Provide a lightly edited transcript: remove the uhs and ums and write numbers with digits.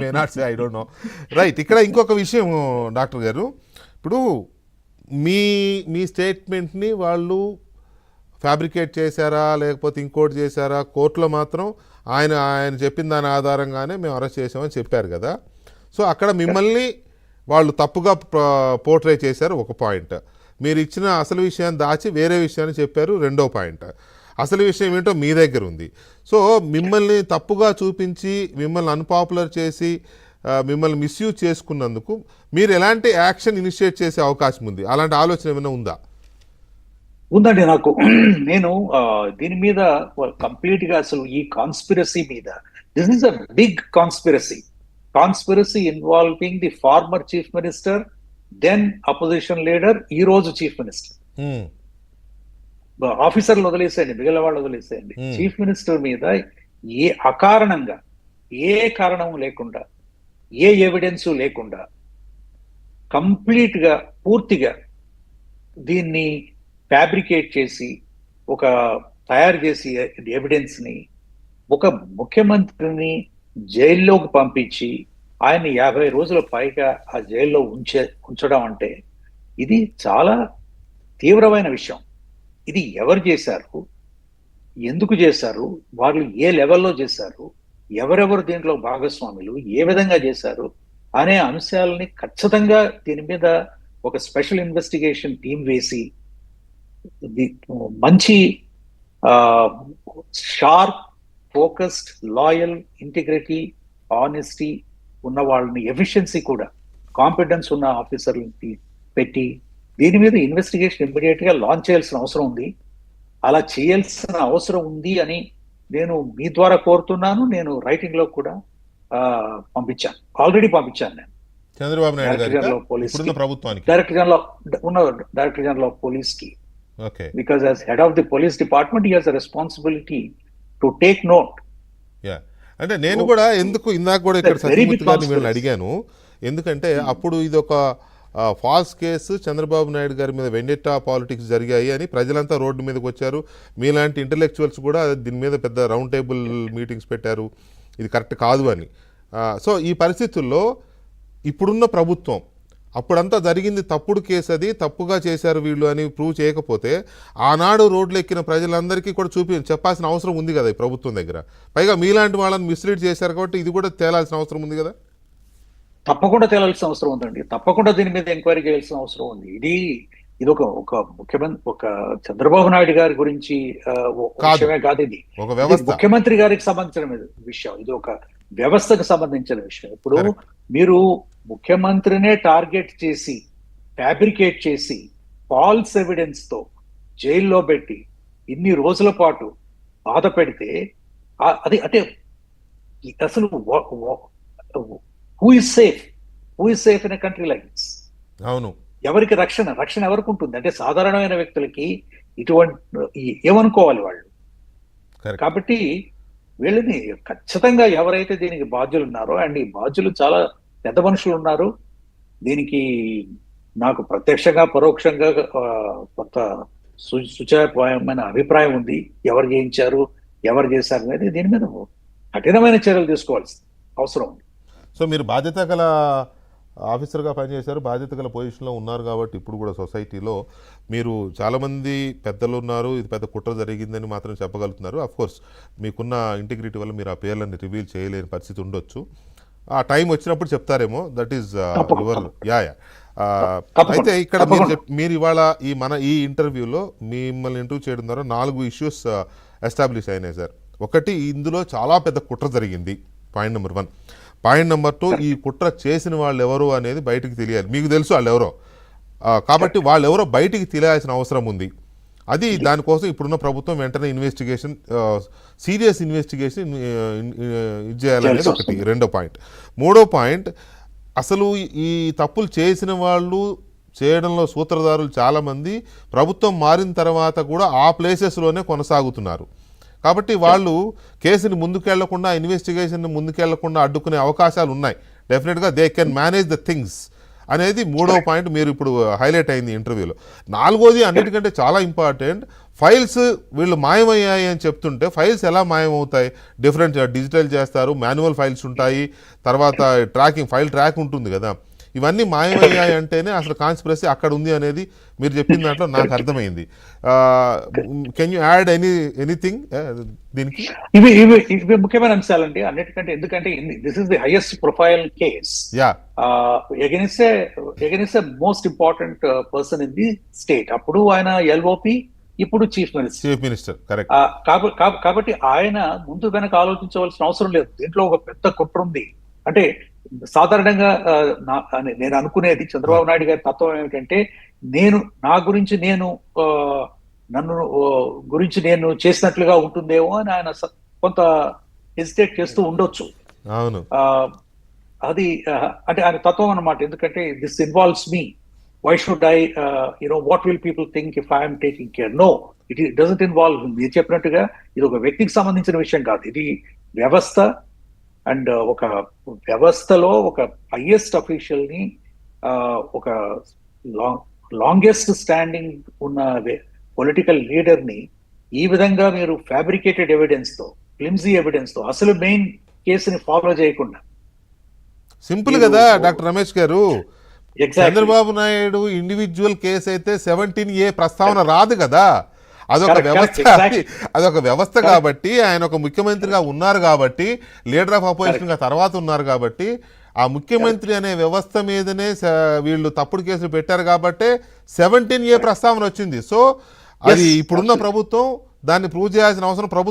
May not say, I don't know. Right, ఇక్కడ ఇంకొక విషయం డాక్టర్ గారు, ఇప్పుడు మీ మీ స్టేట్మెంట్ని వాళ్ళు ఫ్యాబ్రికేట్ చేశారా లేకపోతే ఇంకోటి చేశారా, కోర్టులో మాత్రం ఆయన ఆయన చెప్పిన దాని ఆధారంగానే మేము అరెస్ట్ చేసామని చెప్పారు కదా. సో అక్కడ మిమ్మల్ని వాళ్ళు తప్పుగా పోర్ట్రే చేశారు ఒక పాయింట్, మీరు ఇచ్చిన అసలు విషయాన్ని దాచి వేరే విషయాన్ని చెప్పారు రెండో పాయింట్. అసలు విషయం ఏంటో మీ దగ్గర ఉంది. సో మిమ్మల్ని తప్పుగా చూపించి మిమ్మల్ని అన్పాపులర్ చేసి మిమ్మల్ని మిస్యూజ్ చేసుకున్నందుకు మీరు ఎలాంటి యాక్షన్ ఇనిషియేట్ చేసే అవకాశం ఉంది? అలాంటి ఆలోచన ఏమైనా ఉందా? ఉందండి నాకు. నేను దీని మీద కంప్లీట్ గా అసలు ఈ కాన్స్పిరసీ మీద, this is a big conspiracy involving the former chief minister, then opposition leader, ఈ రోజు చీఫ్ మినిస్టర్. ఆఫీసర్లు వదిలేసేయండి, మిగిలిన వాళ్ళు వదిలేసేయండి. చీఫ్ మినిస్టర్ మీద ఏ అకారణంగా, ఏ కారణం లేకుండా, ఏ ఎవిడెన్స్ లేకుండా కంప్లీట్ గా పూర్తిగా దీన్ని ఫ్యాబ్రికేట్ చేసి తయారు చేసి ఎవిడెన్స్ ని ఒక ముఖ్యమంత్రిని జైల్లోకి పంపించి ఆయన 50 రోజుల పైగా ఆ జైల్లో ఉంచడం అంటే ఇది చాలా తీవ్రమైన విషయం. ఇది ఎవరు చేశారు, ఎందుకు చేశారు, వాళ్ళు ఏ లెవెల్లో చేశారు, ఎవరెవరు దీంట్లో భాగస్వాములు, ఏ విధంగా చేశారు అనే అంశాలని ఖచ్చితంగా దీని మీద ఒక స్పెషల్ ఇన్వెస్టిగేషన్ టీం వేసి మంచి sharp, focused, loyal, integrity, honesty ఉన్న వాళ్ళని, ఎఫిషియన్సీ కూడా, కాంపిటెన్స్ ఉన్న ఆఫీసర్లని పెట్టి దీని మీద ఇన్వెస్టిగేషన్ ఇమ్మీడియట్ గా లాంచ్ చేయాల్సిన అవసరం ఉంది. అలా చేయాల్సిన అవసరం ఉంది అని నేను మీ ద్వారా కోరుతున్నాను. నేను రైటింగ్ లో కూడా ఆల్రెడీ పంపించాను. నేను Chandrababu Naidu director general of police కి, because as head of the police department he has a responsibility to take note. అంటే నేను కూడా ఎందుకు ఇందాక కూడా ఇక్కడ సత్యమూర్తి గారిని వీళ్ళని అడిగాను, ఎందుకంటే అప్పుడు ఇది ఒక ఫాల్స్ కేసు, చంద్రబాబు నాయుడు గారి మీద వెండెట్టా పాలిటిక్స్ జరిగాయి అని ప్రజలంతా రోడ్డు మీదకి వచ్చారు. మీలాంటి ఇంటలెక్చువల్స్ కూడా దీని మీద పెద్ద రౌండ్ టేబుల్ మీటింగ్స్ పెట్టారు, ఇది కరెక్ట్ కాదు అని. సో ఈ పరిస్థితుల్లో ఇప్పుడున్న ప్రభుత్వం, అప్పుడంతా జరిగింది తప్పుడు కేసు, అది తప్పుగా చేశారు వీళ్ళు అని ప్రూవ్ చేయకపోతే ఆనాడు రోడ్లు ఎక్కిన ప్రజలందరికీ కూడా చెప్పాల్సిన అవసరం ఉంది కదా ఈ ప్రభుత్వం దగ్గర. పైగా మీలాంటి వాళ్ళని మిస్లీడ్ చేశారు కాబట్టి ఇది కూడా తేలాల్సిన అవసరం ఉంది కదా. తప్పకుండా తేలాల్సిన అవసరం ఉందండి, తప్పకుండా దీని మీద ఎంక్వైరీ చేయాల్సిన అవసరం ఉంది. ఇది ఒక ముఖ్యమంత్రి, ఒక చంద్రబాబు నాయుడు గారి గురించి విషయమే కాదు, ఇది ముఖ్యమంత్రి గారికి సంబంధించిన విషయం, ఇది ఒక వ్యవస్థకు సంబంధించిన విషయం. ఇప్పుడు మీరు ముఖ్యమంత్రినే టార్గెట్ చేసి, ఫ్యాబ్రికేట్ చేసి, ఫాల్స్ ఎవిడెన్స్ తో జైల్లో పెట్టి ఇన్ని రోజుల పాటు బాధ పెడితే అది అంటే అసలు who is safe in a country like this? అవును, ఎవరికి రక్షణ ఎవరికి ఉంటుంది? అంటే సాధారణమైన వ్యక్తులకి ఇటువంటి ఏమనుకోవాలి వాళ్ళు? కాబట్టి వీళ్ళని ఖచ్చితంగా ఎవరైతే దీనికి బాధ్యులు ఉన్నారో, అండ్ ఈ బాధ్యులు చాలా పెద్ద మనుషులు ఉన్నారు, దీనికి నాకు ప్రత్యక్షంగా పరోక్షంగా కొంత సుచాయమైన అభిప్రాయం ఉంది. ఎవరు చేయించారు, ఎవరు చేశారు అనేది దీని మీద కఠినమైన చర్యలు తీసుకోవాల్సిన అవసరం ఉంది. సో మీరు బాధ్యత గల ఆఫీసర్గా పనిచేశారు, బాధ్యత గల పొజిషన్లో ఉన్నారు కాబట్టి ఇప్పుడు కూడా సొసైటీలో మీరు చాలామంది పెద్దలు ఉన్నారు, ఇది పెద్ద కుట్ర జరిగిందని మాత్రం చెప్పగలుగుతున్నారు. అఫ్కోర్స్ మీకున్న ఇంటిగ్రిటీ వల్ల మీరు ఆ పేర్లను రివీల్ చేయలేని పరిస్థితి ఉండొచ్చు, ఆ టైం వచ్చినప్పుడు చెప్తారేమో, దట్ ఈస్ యువర్ అయితే ఇక్కడ మీరు ఇవాళ ఈ ఇంటర్వ్యూలో మిమ్మల్ని ఇంటర్వ్యూ చేయడం ద్వారా 4 ఇష్యూస్ ఎస్టాబ్లిష్ అయినాయి సార్. ఒకటి, ఇందులో చాలా పెద్ద కుట్ర జరిగింది, పాయింట్ నెంబర్ 1. పాయింట్ నెంబర్ 2, ఈ కుట్ర చేసిన వాళ్ళు ఎవరు అనేది బయటికి తెలియాలి, మీకు తెలుసు వాళ్ళు ఎవరో, కాబట్టి వాళ్ళు ఎవరో బయటికి తెలియాల్సిన అవసరం ఉంది. అది దానికోసం ఇప్పుడున్న ప్రభుత్వం వెంటనే ఇన్వెస్టిగేషన్, సీరియస్ ఇన్వెస్టిగేషన్ ఇది చేయాలనేది ఒకటి. రెండో పాయింట్. మూడో పాయింట్, అసలు ఈ తప్పులు చేసిన వాళ్ళు చేయడంలో సూత్రధారులు చాలామంది ప్రభుత్వం మారిన తర్వాత కూడా ఆ ప్లేసెస్లోనే కొనసాగుతున్నారు. కాబట్టి వాళ్ళు కేసుని ముందుకెళ్లకుండా, ఇన్వెస్టిగేషన్ ముందుకెళ్లకుండా అడ్డుకునే అవకాశాలు ఉన్నాయి. డెఫినెట్గా they can manage the things అనేది మూడో పాయింట్ మీరు ఇప్పుడు హైలైట్ అయింది ఇంటర్వ్యూలో. 4వది అన్నిటికంటే చాలా ఇంపార్టెంట్, ఫైల్స్ వీళ్ళు మాయమయ్యాయి అని చెప్తుంటే ఫైల్స్ ఎలా మాయమవుతాయి? డిఫరెంట్ డిజిటల్ చేస్తారు, మాన్యువల్ ఫైల్స్ ఉంటాయి, తర్వాత ట్రాకింగ్ ఫైల్ ట్రాక్ ఉంటుంది కదా. ఇవన్నీ మాయమయ్యాయి అంటేనే అసలు కాన్స్పిరసీ అక్కడ ఉంది అనేది మీరు చెప్పిన దాంట్లో నాకు అర్థమైంది. కెన్ యూ యాడ్ ఎనీథింగ్ దీనికి? ఇవి ముఖ్యమైన అంశాలండి అన్నిటికంటే. ఎందుకంటే this is the highest profile case yeah against most important person in the state. అప్పుడు ఆయన ఎల్ఓపి, ఇప్పుడు చీఫ్ మినిస్టర్ కరెక్ట్. కాబట్టి ఆయన ముందు వెనక ఆలోచించవలసిన అవసరం లేదు. దీంట్లో ఒక పెద్ద కుట్ర ఉంది. అంటే సాధారణంగా నేను అనుకునేది చంద్రబాబు నాయుడు గారి తత్వం ఏమిటంటే, నా గురించి నన్ను గురించి నేను చేసినట్లుగా ఉంటుందేమో అని ఆయన కొంత హెసిటేట్ చేస్తూ ఉండొచ్చు. అవును, అది అంటే ఆయన తత్వం అన్నమాట. ఎందుకంటే this involves me, why should I what will people think if I am taking care? No, it doesn't involve. మీరు చెప్పినట్టుగా ఇది ఒక వ్యక్తికి సంబంధించిన విషయం కాదు, ఇది వ్యవస్థ. అండ్ ఒక వ్యవస్థలో ఒక హైయెస్ట్ అఫీషియల్ ని, ఒక లాంగెస్ట్ స్టాండింగ్ ఉన్న పొలిటికల్ లీడర్ ని ఈ విధంగా మీరు ఫ్యాబ్రికేటెడ్ ఎవిడెన్స్ తో, ఫ్లిమ్సీ ఎవిడెన్స్ తో, అసలు మెయిన్ కేసుని ఫాలో చేయకుండా. సింపుల్ కదా డాక్టర్ రమేష్ గారు. చంద్రబాబు నాయుడు ఇండివిజువల్ కేసు అయితే 17A ప్రస్తావన రాదు కదా. అదొక వ్యవస్థ, అదొక వ్యవస్థ కాబట్టి, ఆయన ఒక ముఖ్యమంత్రిగా ఉన్నారు కాబట్టి, లీడర్ ఆఫ్ అపోజిషన్ గా తర్వాత ఉన్నారు కాబట్టి, ఆ ముఖ్యమంత్రి అనే వ్యవస్థ మీదనే వీళ్ళు తప్పుడు కేసులు పెట్టారు కాబట్టి 17A ప్రస్తావన వచ్చింది. సో అది ఇప్పుడున్న ప్రభుత్వం దాన్ని ప్రూవ్ చేయాల్సిన అవసరం ప్రభుత్వం